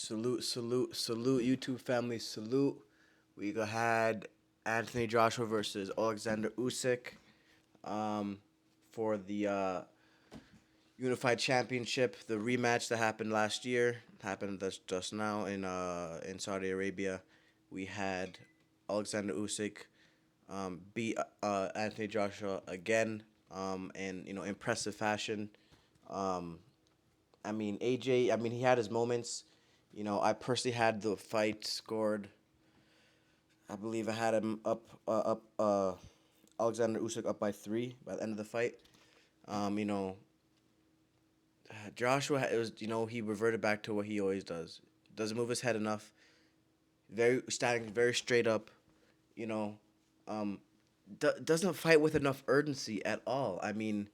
Salute, YouTube family, salute. We had Anthony Joshua versus Oleksandr Usyk um, for the Unified Championship. The rematch that happened last year happened just now in Saudi Arabia. We had Alexander Usyk beat Anthony Joshua again in impressive fashion. Um, I mean, AJ. I mean, he had his moments. I personally had the fight scored. I believe I had him up. Alexander Usyk up by 3 by the end of the fight. Um, you know, Joshua it was. He reverted back to what he always does. Doesn't move his head enough. Very standing very straight up. You know, um, doesn't fight with enough urgency at all. I mean,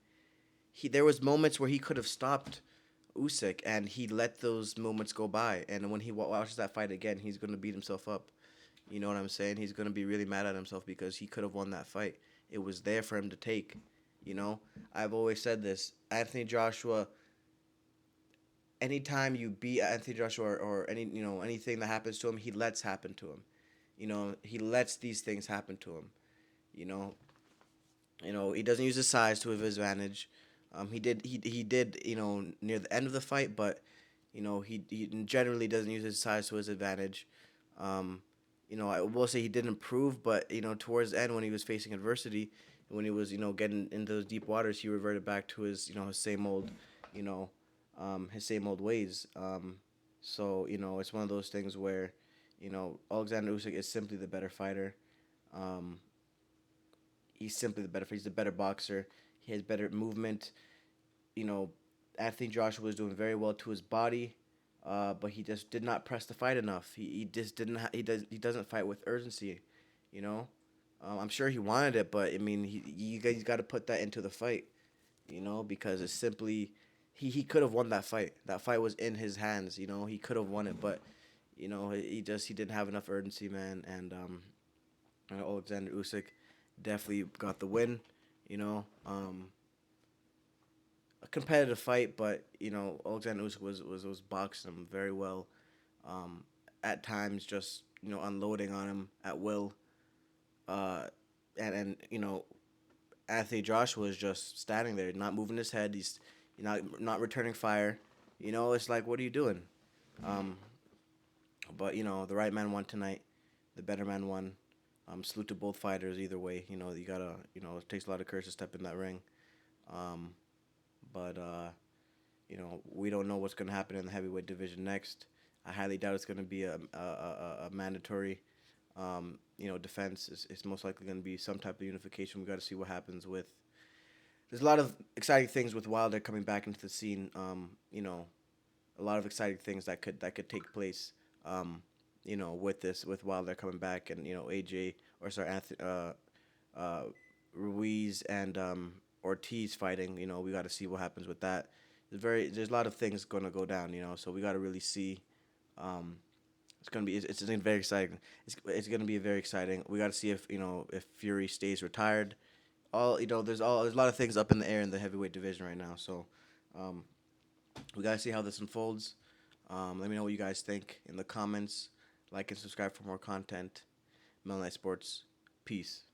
there was moments where he could have stopped Usyk, and he let those moments go by. And when he watches that fight again, he's gonna beat himself up. You know what I'm saying? He's gonna be really mad at himself because he could have won that fight. It was there for him to take. I've always said this. Anthony Joshua. Anytime you beat Anthony Joshua or anything that happens to him, he lets happen to him. He lets these things happen to him. You know, he doesn't use his size to his advantage. He did near the end of the fight, but he generally doesn't use his size to his advantage. Um, I will say he did improve, but towards the end when he was facing adversity, when he was getting into those deep waters, he reverted back to you know, his same old ways. So it's one of those things where Alexander Usyk is simply the better fighter. Um, he's simply the better. He's the better boxer. He has better movement. You know, Anthony Joshua was doing very well to his body, but he just did not press the fight enough. He just didn't. He doesn't fight with urgency. You know, I'm sure he wanted it, but I mean, you guys got to put that into the fight. Because it's simply he could have won that fight. That fight was in his hands. He could have won it, but he didn't have enough urgency, man. And Alexander Usyk definitely got the win. You know, a competitive fight, but Alexander Usyk was boxing him very well. At times, just unloading on him at will. Uh, and Anthony Joshua is just standing there, not moving his head. He's not returning fire. It's like, what are you doing? Um, but the right man won tonight. The better man won. Salute to both fighters either way. You gotta. It takes a lot of courage to step in that ring. Um, but we don't know what's gonna happen in the heavyweight division next. I highly doubt it's gonna be a mandatory. Defense. It's most likely gonna be some type of unification. We got to see what happens with. There's a lot of exciting things with Wilder coming back into the scene. A lot of exciting things that could take place. With Wilder coming back and AJ or sorry Anthony, Ruiz and Ortiz fighting. We got to see what happens with that. There's a lot of things gonna go down. So we got to really see. It's gonna be very exciting. It's gonna be very exciting. We got to see if Fury stays retired. There's a lot of things up in the air in the heavyweight division right now. So, um, we gotta see how this unfolds. Let me know what you guys think in the comments. Like and subscribe for more content. Melon Sports. Peace.